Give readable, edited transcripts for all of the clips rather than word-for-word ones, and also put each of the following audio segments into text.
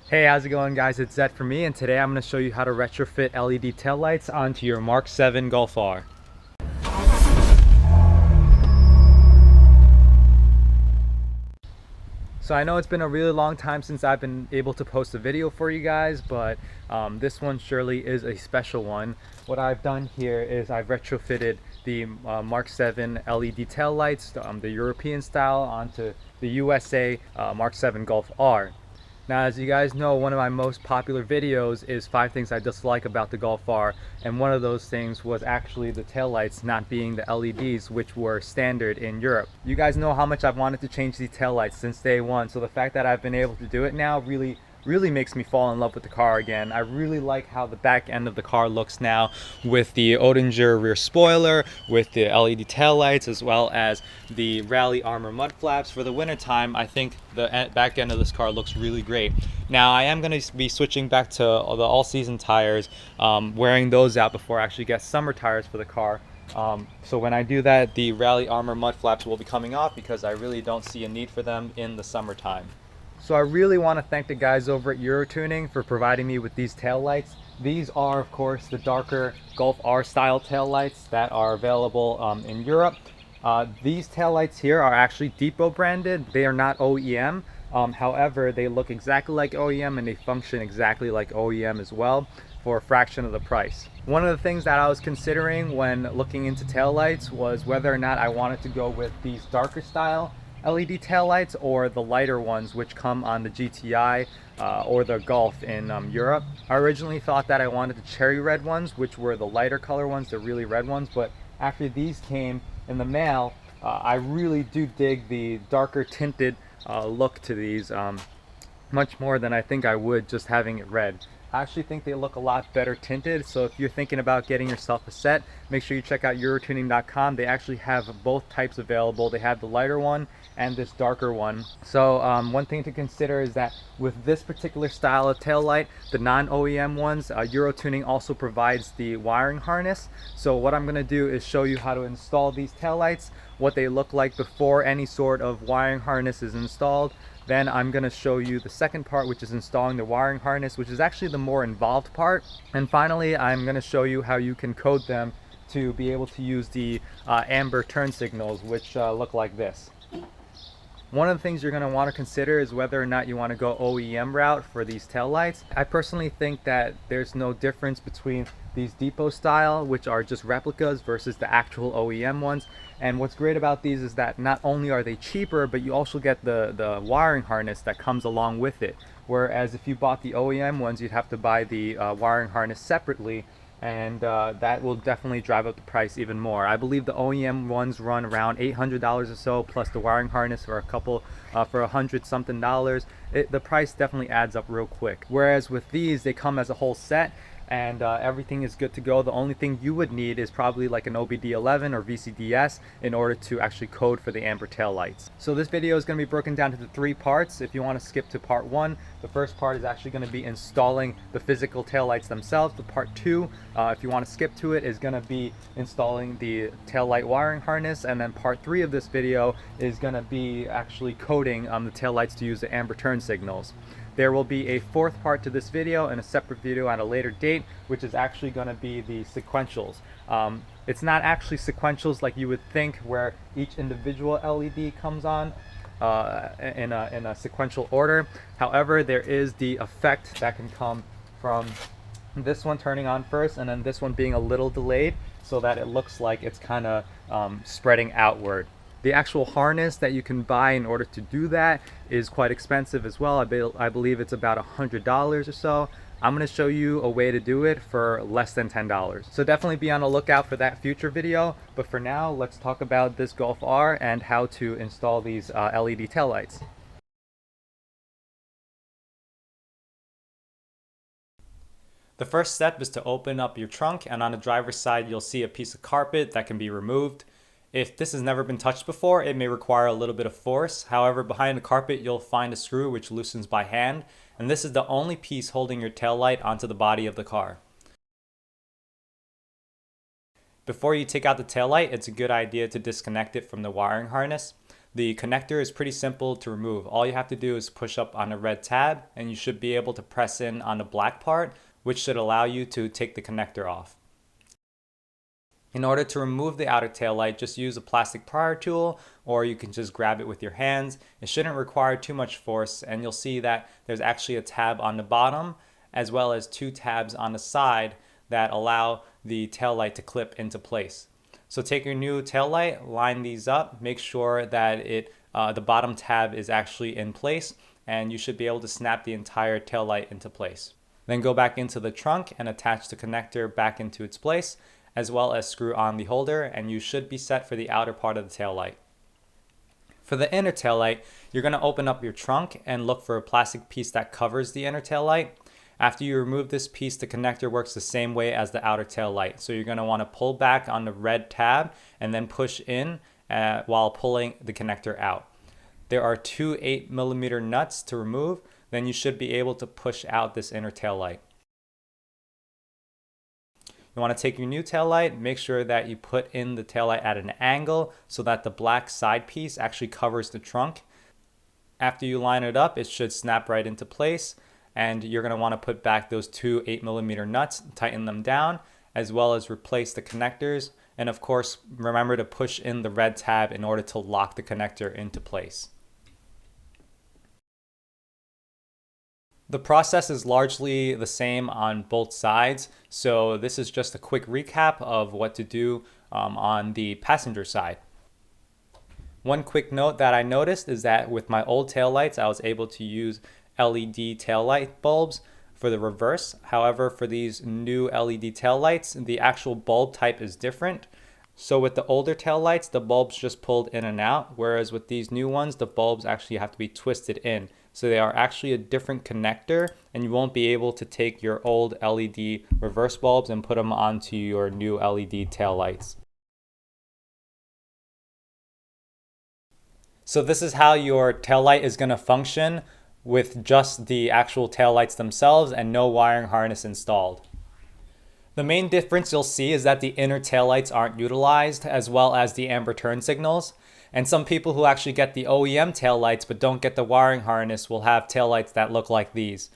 Hey, how's it going, guys? It's Zed for me, and today I'm going to show you how to retrofit LED taillights onto your Mark 7 Golf R. So I know it's been a really long time since I've been able to post a video for you guys, but this one surely is a special one. What I've done here is I've retrofitted the Mark 7 LED taillights, the European style, onto the USA Mark 7 Golf R. Now, as you guys know, one of my most popular videos is 5 things I dislike about the Golf R, and one of those things was actually the taillights not being the LEDs, which were standard in Europe. You guys know how much I've wanted to change these taillights since day one, so the fact that I've been able to do it now really makes me fall in love with the car again. I really like how the back end of the car looks now with the Oettinger rear spoiler, with the LED taillights, as well as the Rally Armor mud flaps. For the winter time, I think the back end of this car looks really great. Now, I am going to be switching back to the all-season tires, wearing those out before I actually get summer tires for the car. So when I do that, the Rally Armor mud flaps will be coming off because I really don't see a need for them in the summertime. So I really want to thank the guys over at Eurotuning for providing me with these taillights. These are, of course, the darker Golf R style taillights that are available in Europe. These taillights here are actually Depot branded. They are not OEM. However, they look exactly like OEM and they function exactly like OEM as well for a fraction of the price. One of the things that I was considering when looking into taillights was whether or not I wanted to go with these darker style LED taillights or the lighter ones which come on the GTI or the Golf in Europe. I originally thought that I wanted the cherry red ones, which were the lighter color ones, the really red ones, but after these came in the mail, I really do dig the darker tinted look to these much more than I think I would just having it red. I actually think they look a lot better tinted, so if you're thinking about getting yourself a set, make sure you check out Eurotuning.com. They actually have both types available. They have the lighter one and this darker one. So one thing to consider is that with this particular style of taillight, the non-OEM ones, Eurotuning also provides the wiring harness. So what I'm going to do is show you how to install these taillights, what they look like before any sort of wiring harness is installed. Then I'm going to show you the second part, which is installing the wiring harness, which is actually the more involved part. And finally, I'm going to show you how you can code them to be able to use the amber turn signals, which look like this. One of the things you're going to want to consider is whether or not you want to go OEM route for these taillights. I personally think that there's no difference between these depot style, which are just replicas, versus the actual OEM ones. And what's great about these is that not only are they cheaper, but you also get the wiring harness that comes along with it. Whereas if you bought the OEM ones, you'd have to buy the wiring harness separately, and that will definitely drive up the price even more. I believe the OEM ones run around $800 or so, plus the wiring harness for a couple for $100 something. The price definitely adds up real quick. Whereas with these, they come as a whole set, and everything is good to go. The only thing you would need is probably like an OBD11 or VCDS in order to actually code for the amber tail lights. So this video is going to be broken down into 3 parts. If you want to skip to part 1, the first part is actually going to be installing the physical tail lights themselves. The part 2, if you want to skip to it, is going to be installing the tail light wiring harness. And then part 3 of this video is going to be actually coding the tail lights to use the amber turn signals. There will be a 4th part to this video and a separate video at a later date, which is actually going to be the sequentials. It's not actually sequentials like you would think, where each individual LED comes on in a sequential order. However, there is the effect that can come from this one turning on first and then this one being a little delayed, so that it looks like it's kind of spreading outward. The actual harness that you can buy in order to do that is quite expensive as well. I believe it's about $100 or so. I'm going to show you a way to do it for less than $10. So definitely be on the lookout for that future video. But for now, let's talk about this Golf R and how to install these LED taillights. The first step is to open up your trunk, and on the driver's side you'll see a piece of carpet that can be removed. If this has never been touched before, it may require a little bit of force. However, behind the carpet you'll find a screw which loosens by hand, and this is the only piece holding your taillight onto the body of the car. Before you take out the taillight, it's a good idea to disconnect it from the wiring harness. The connector is pretty simple to remove. All you have to do is push up on the red tab and you should be able to press in on the black part, which should allow you to take the connector off. In order to remove the outer tail light, just use a plastic pry tool, or you can just grab it with your hands. It shouldn't require too much force, and you'll see that there's actually a tab on the bottom as well as 2 tabs on the side that allow the tail light to clip into place. So take your new tail light, line these up, make sure that the bottom tab is actually in place, and you should be able to snap the entire tail light into place. Then go back into the trunk and attach the connector back into its place, as well as screw on the holder, and you should be set for the outer part of the tail light. For the inner tail light, you're going to open up your trunk and look for a plastic piece that covers the inner tail light. After you remove this piece, the connector works the same way as the outer tail light. So you're going to want to pull back on the red tab and then push in while pulling the connector out. There are 2 8mm nuts to remove. Then you should be able to push out this inner tail light. You want to take your new tail light, make sure that you put in the tail light at an angle so that the black side piece actually covers the trunk. After you line it up, it should snap right into place, and you're going to want to put back those 2 8mm nuts, tighten them down, as well as replace the connectors. And of course, remember to push in the red tab in order to lock the connector into place. The process is largely the same on both sides, so this is just a quick recap of what to do on the passenger side. One quick note that I noticed is that with my old taillights, I was able to use LED taillight bulbs for the reverse. However, for these new LED taillights, the actual bulb type is different. So with the older taillights, the bulbs just pulled in and out, whereas with these new ones, the bulbs actually have to be twisted in. So they are actually a different connector, and you won't be able to take your old LED reverse bulbs and put them onto your new LED taillights. So this is how your taillight is going to function with just the actual taillights themselves and no wiring harness installed. The main difference you'll see is that the inner taillights aren't utilized, as well as the amber turn signals. And some people who actually get the OEM taillights but don't get the wiring harness will have taillights that look like these.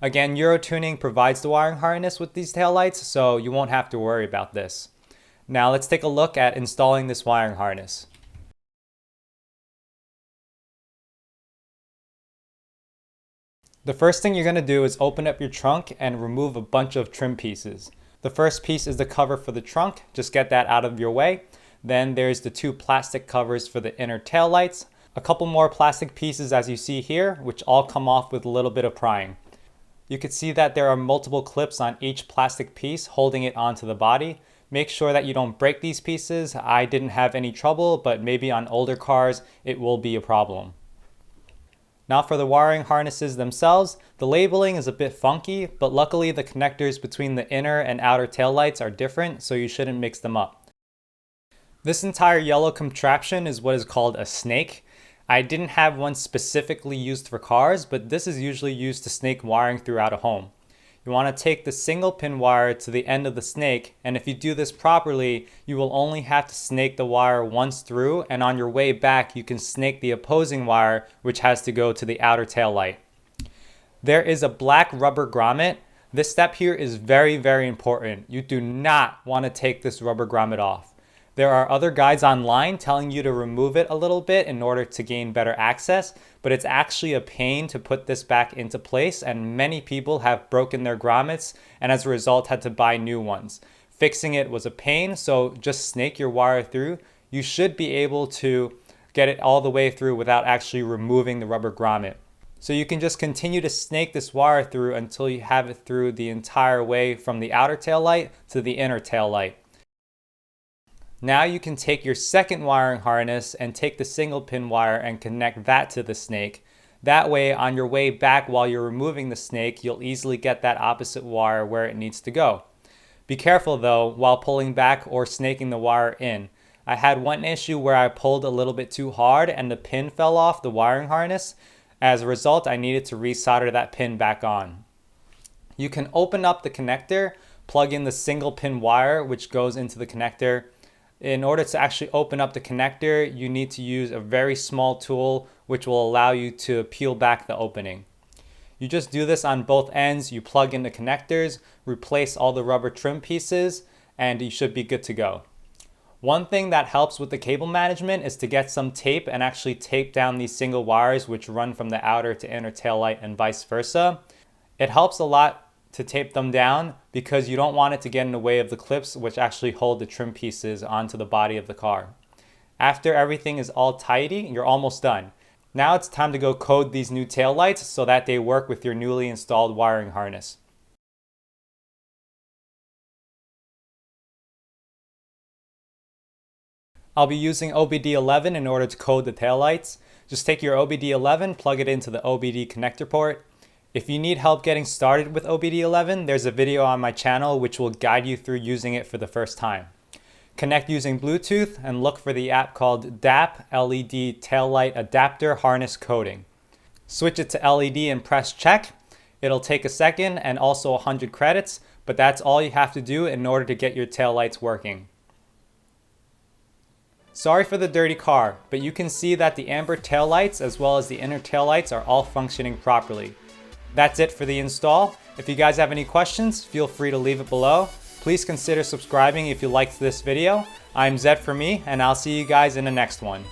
Again, Eurotuning provides the wiring harness with these taillights, so you won't have to worry about this. Now let's take a look at installing this wiring harness. The first thing you're going to do is open up your trunk and remove a bunch of trim pieces. The first piece is the cover for the trunk. Just get that out of your way. Then there's the 2 plastic covers for the inner tail lights. A couple more plastic pieces as you see here, which all come off with a little bit of prying. You can see that there are multiple clips on each plastic piece holding it onto the body. Make sure that you don't break these pieces. I didn't have any trouble, but maybe on older cars it will be a problem. Now for the wiring harnesses themselves, the labeling is a bit funky, but luckily the connectors between the inner and outer taillights are different, so you shouldn't mix them up. This entire yellow contraption is what is called a snake. I didn't have one specifically used for cars, but this is usually used to snake wiring throughout a home. You want to take the single pin wire to the end of the snake, and if you do this properly, you will only have to snake the wire once through, and on your way back you can snake the opposing wire, which has to go to the outer tail light. There is a black rubber grommet. This step here is very, very important. You do not want to take this rubber grommet off. There are other guides online telling you to remove it a little bit in order to gain better access, but it's actually a pain to put this back into place, and many people have broken their grommets and as a result had to buy new ones. Fixing it was a pain, so just snake your wire through. You should be able to get it all the way through without actually removing the rubber grommet. So you can just continue to snake this wire through until you have it through the entire way from the outer tail light to the inner tail light. Now you can take your second wiring harness and take the single pin wire and connect that to the snake. That way, on your way back while you're removing the snake, you'll easily get that opposite wire where it needs to go. Be careful though while pulling back or snaking the wire in. I had one issue where I pulled a little bit too hard and the pin fell off the wiring harness. As a result, I needed to resolder that pin back on. You can open up the connector, plug in the single pin wire which goes into the connector, In order to actually open up the connector, you need to use a very small tool which will allow you to peel back the opening. You just do this on both ends, you plug in the connectors, replace all the rubber trim pieces, and you should be good to go. One thing that helps with the cable management is to get some tape and actually tape down these single wires which run from the outer to inner taillight and vice versa. It helps a lot to tape them down because you don't want it to get in the way of the clips which actually hold the trim pieces onto the body of the car. After everything is all tidy, you're almost done. Now it's time to go code these new taillights so that they work with your newly installed wiring harness. I'll be using OBD11 in order to code the taillights. Just take your OBD11, plug it into the OBD connector port. If you need help getting started with OBD11, there's a video on my channel which will guide you through using it for the first time. Connect using Bluetooth and look for the app called DAP LED Taillight Adapter Harness Coding. Switch it to LED and press check. It'll take a second and also 100 credits, but that's all you have to do in order to get your taillights working. Sorry for the dirty car, but you can see that the amber taillights as well as the inner taillights are all functioning properly. That's it for the install. If you guys have any questions, feel free to leave it below. Please consider subscribing if you liked this video. I'm Zed for me, and I'll see you guys in the next one.